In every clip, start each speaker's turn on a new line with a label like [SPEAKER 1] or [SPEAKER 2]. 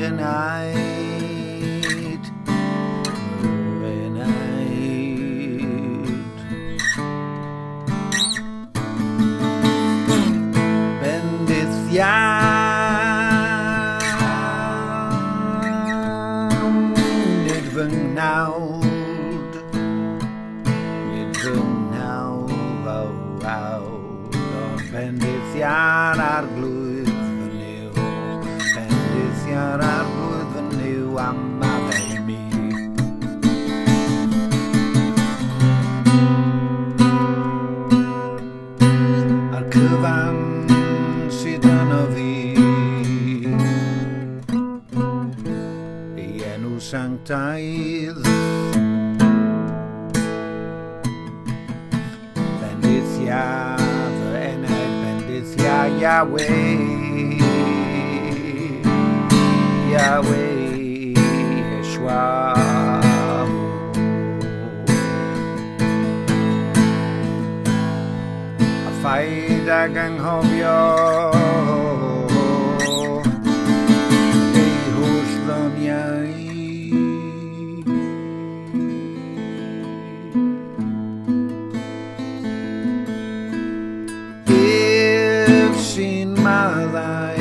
[SPEAKER 1] enaid, bendith iawn nid fy ngnawd, ond bendith iawn ar glwydd fy niw, bendith iawn ar glwydd fy niw am maddau mi. A'r cyfan sydd yno fi, ei enw sanctaidd, fy enaid bendith Yahweh, Yahweh Yeshua. A ffaid ag anghofio ei holl ddoniau, sy'n maddau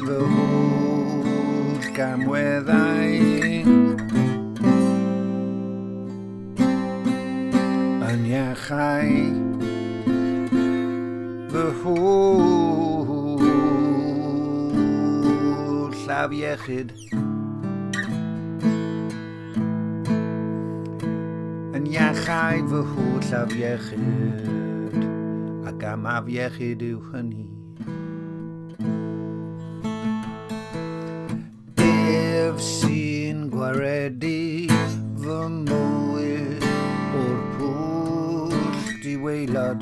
[SPEAKER 1] fy holl gamweddau, yn iachau fy holl afiechyd, yn iachau fy holl afiechyd, ac am afiechyd yw hynny. Ef sy'n gwaredu fy mywyd o'r pwll diweilad,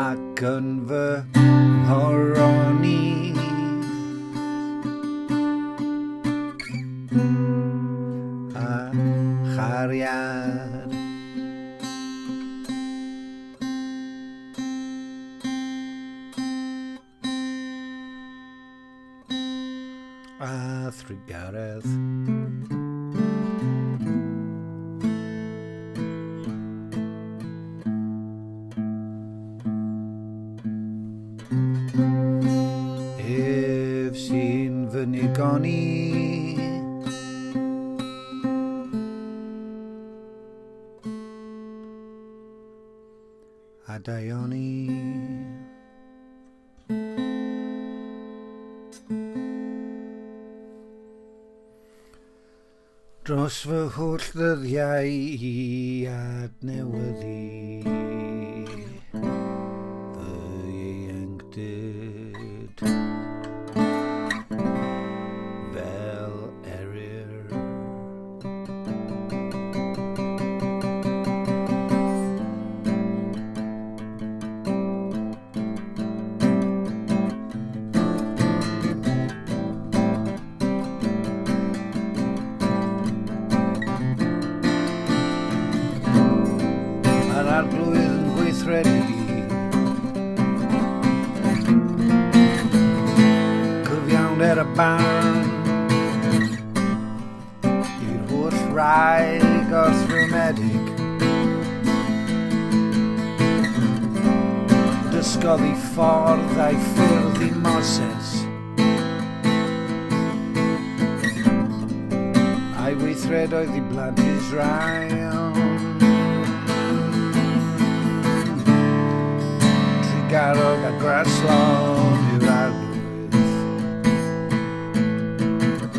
[SPEAKER 1] ac yn fy nghoroni a chariad. A thrigaredd ef sy'n fy nigoni a daioni, dros fy holl ddyddiau i adnewyddu fy ieuenctid fel eryr. A'r arglwydd yn gweithredu, cyfiawnder y barn, i'r holl wraig orthromedig, dysgodd I ffordd a'i ffyrdd I Moses, a'i weithredoedd I blant Israel. Garog a graslon yw'r arglwydd,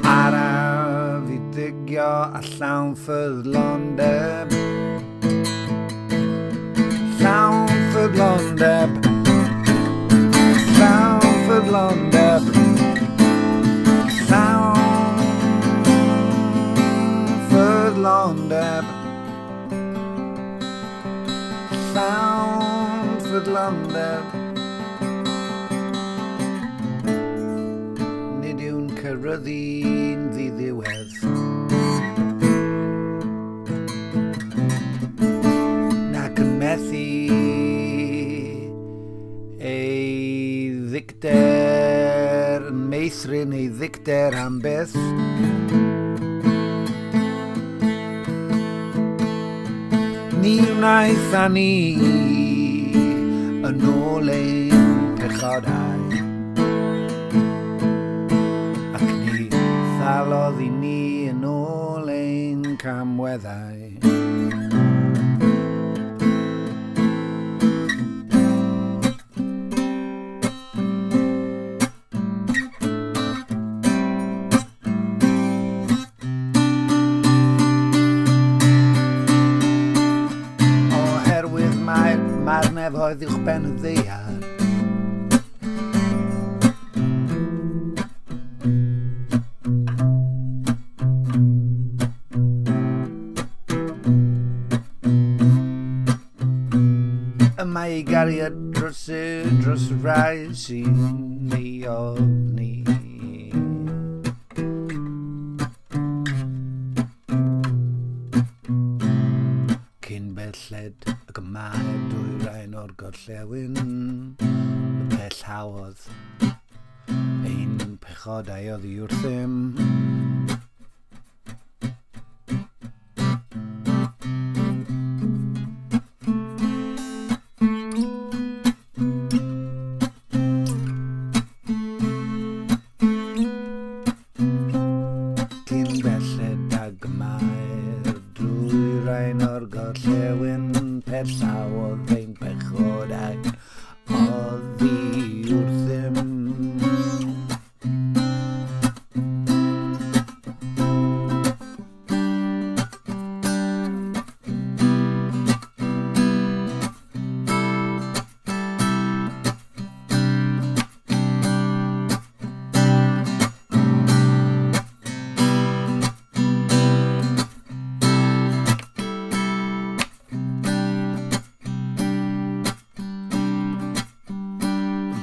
[SPEAKER 1] araf I digio a llawn ffyddlondeb, llawn ffyddlondeb, llawn ffyddlondeb, llawn ffyddlondeb, llawn ffyddlondeb. Nid yw'n cyrryddu'n ddiddiwedd, der am best. Ni wnaeth a ni yn ôl ein pechodau, ac ni thalodd I ni yn ôl ein camweddau. Mae'r nefoedd uwch ben y ddaear, y mae ei gariad dros y rai sy'n ei ofni. Cyn belled ac y mae dwyrain o'r gorllewin, y pell hawodd ein pechodau oddi wrthym. Cyn belled ag y mae'r dwyrain o'r gorllewin, pell hawodd ein pechodau oddi wrthym.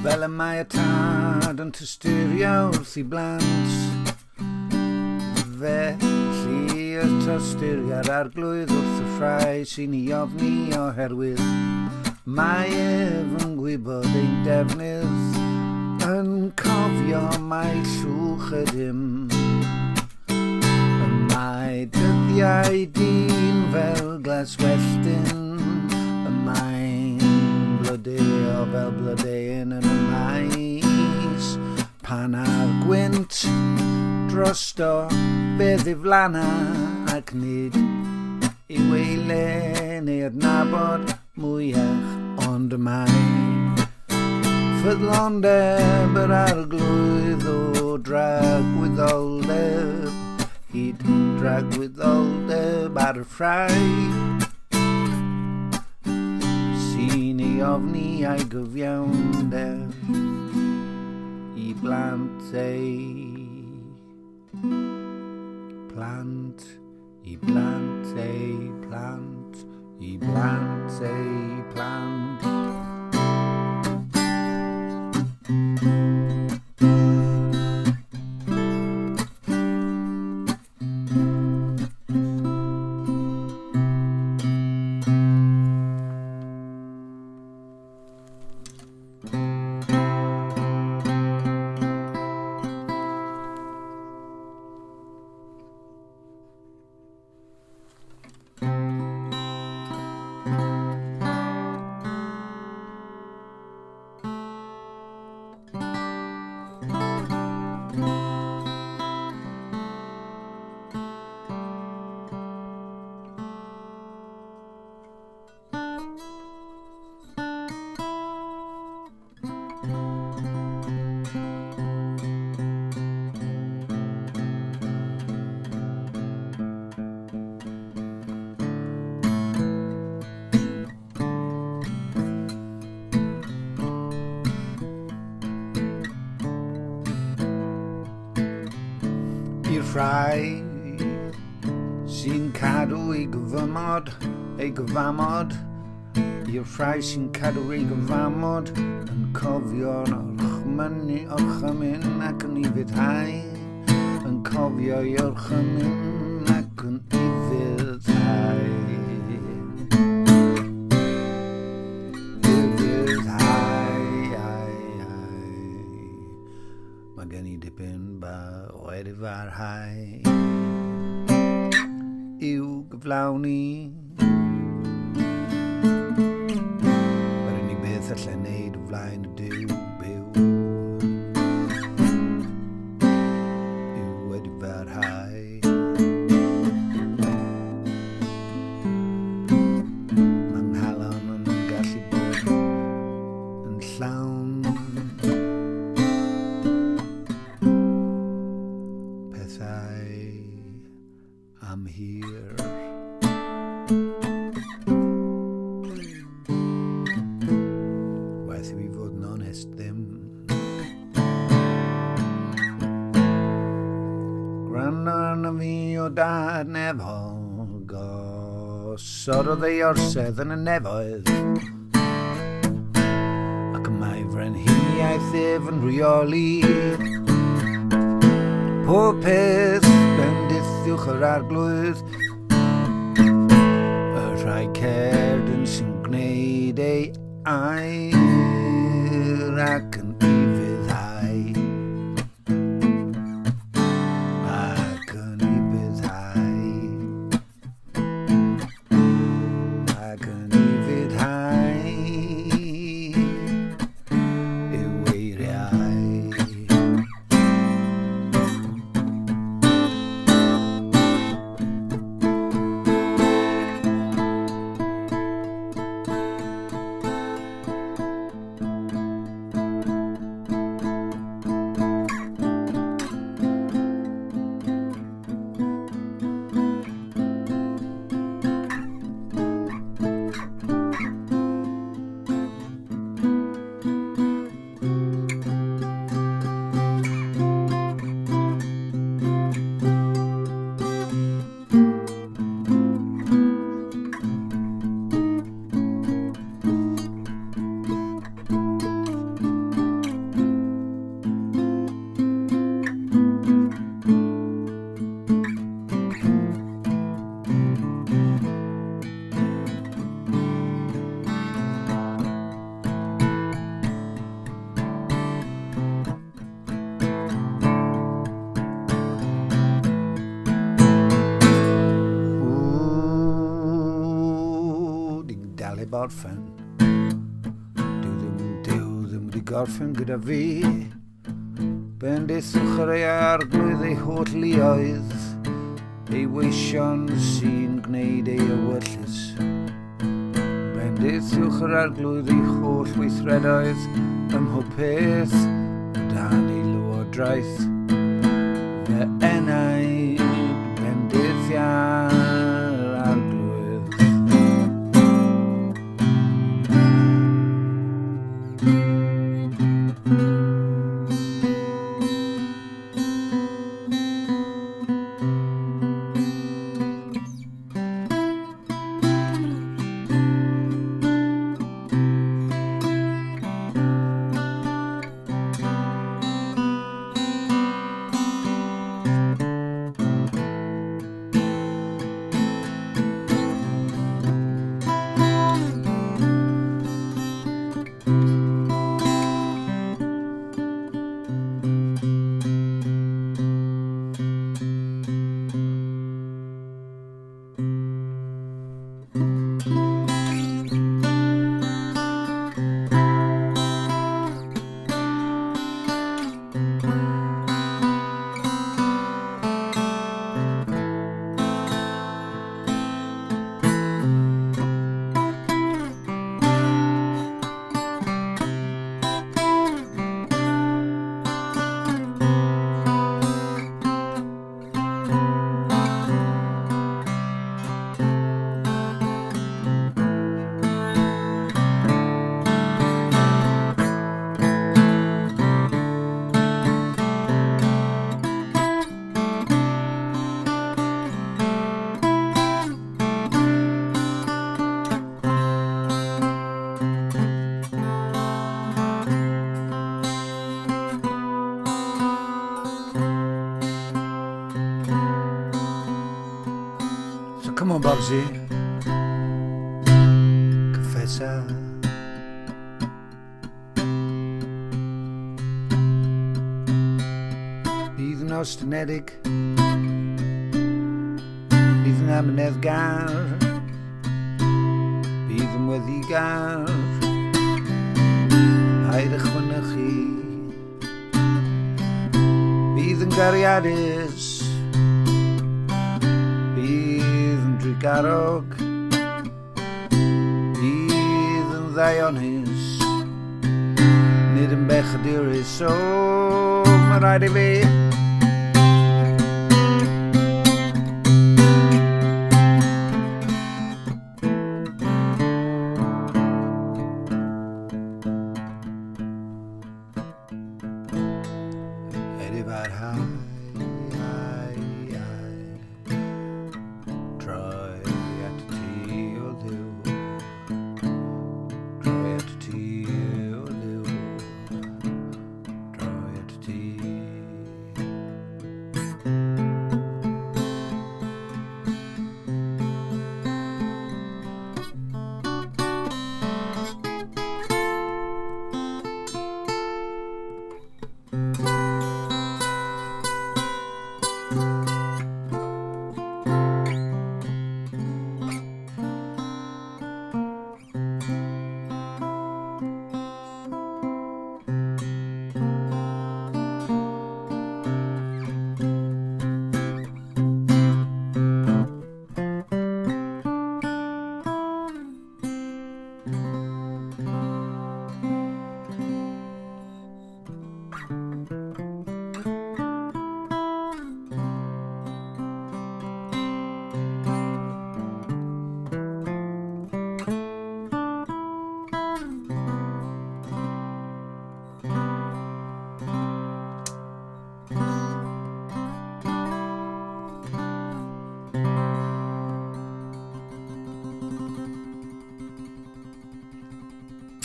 [SPEAKER 1] Fel y mae y tad yn tysturio wrth I blant, felly y tosturiad arglwydd wrth y rhai sy'n I ofni oherwydd mae ef yn gwybod ein defnydd yn cofio mae llwch y dim. Y mae dyddiau dyn fel glaswelltyn, y mae'n blodeo fel blodeuyn yn y maes, pan ar gwynt drosto beth I flanna ac nid I weile neu adnabod mwyach, ond y mae ffyddlondeb yr arglwydd o dragwyddoldeb, hyd dragwyddoldeb ar y rhai sy'n ei ofni a'i gyfiawnder I blant ei plant, I blant ei plant, I blant ei plant. I'r rhai sy'n cadw ei gyfamod, i'r rhai sy'n cadw ei gyfamod yn cofio'n orchymyn ac yn ei fyddhau, yn cofio ei orchymyn ac yn ei fyddhau. Mae gen I dipyn bach waarheid uw geflaunie maar in die beth allan neud o flaen y dyw byw yw wedi farhau mae nghalon yn gallu bod yn llawn pethau am hir waeth I fi fod yn onest ddim gwrando arno fi o dad nefol gosododd ei orsedd yn y nefoedd ac y mae frenhiniaeth ef yn rheoli pob peth bendithiwch yr arglwydd y rhai cerdyn sy'n gwneud ei air ac yn ifuddhau ac yn ifuddhau ac yn ifuddhau yw eiriau gorffen dyw ddim wedi gorffen gyda fi bendithwch yr ei arglwydd ei holl luoedd ei weision sy'n gwneud ei ewyllus bendithwch yr arglwydd ei holl weithredoedd ym mhob peth o dan ei lywodraeth fy enaid bendithiau'r arglwydd Come on, Bobsy. Confessa. Bydd yno ostenedig bydd yn amnedd gar bydd yn weddi gar haid ychwanegu bydd yn gariadus bydd yn drigarog bydd yn ddionus nid yn bechadurus so mae rhaid i fi Edifad high, Try at tea or do Try at tea or do Try at tea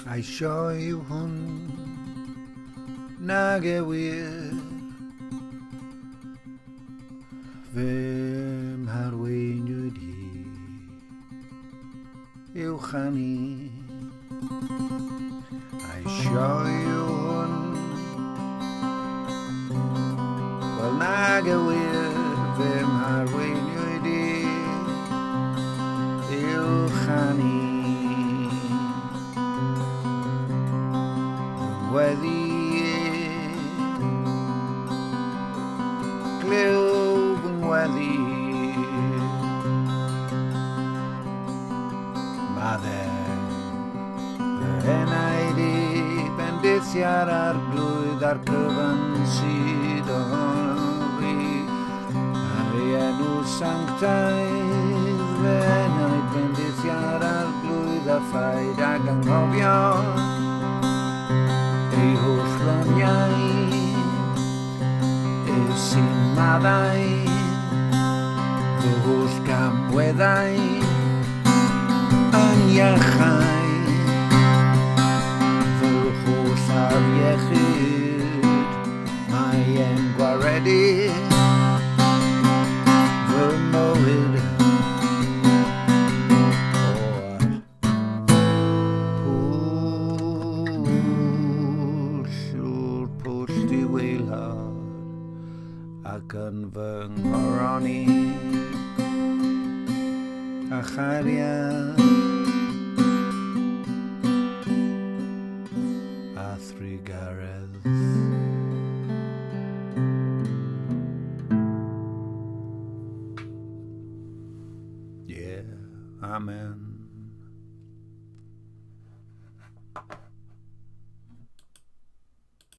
[SPEAKER 1] I show you hwn nag e wir fy mharweiniwyd hi i'w chani I show you hwn wel nag e wir fy mharweiniwyd hi i'w chani Weddi Glwb yn weddi Ma dde Fy enaid I bendithiad ar glwydd ar cyfan sydd ohono fi Ar ei enw sanctaidd Fy enaid bendithiad ar glwydd a phaid ag anghofio ei holl loniau sy'n maddau fy holl gamweddau yn iachau fy holl afiechyd mae e'n gwaredu fy mywyd ac yn fy nghoroni a chariad a thrigaredd Yeah, amen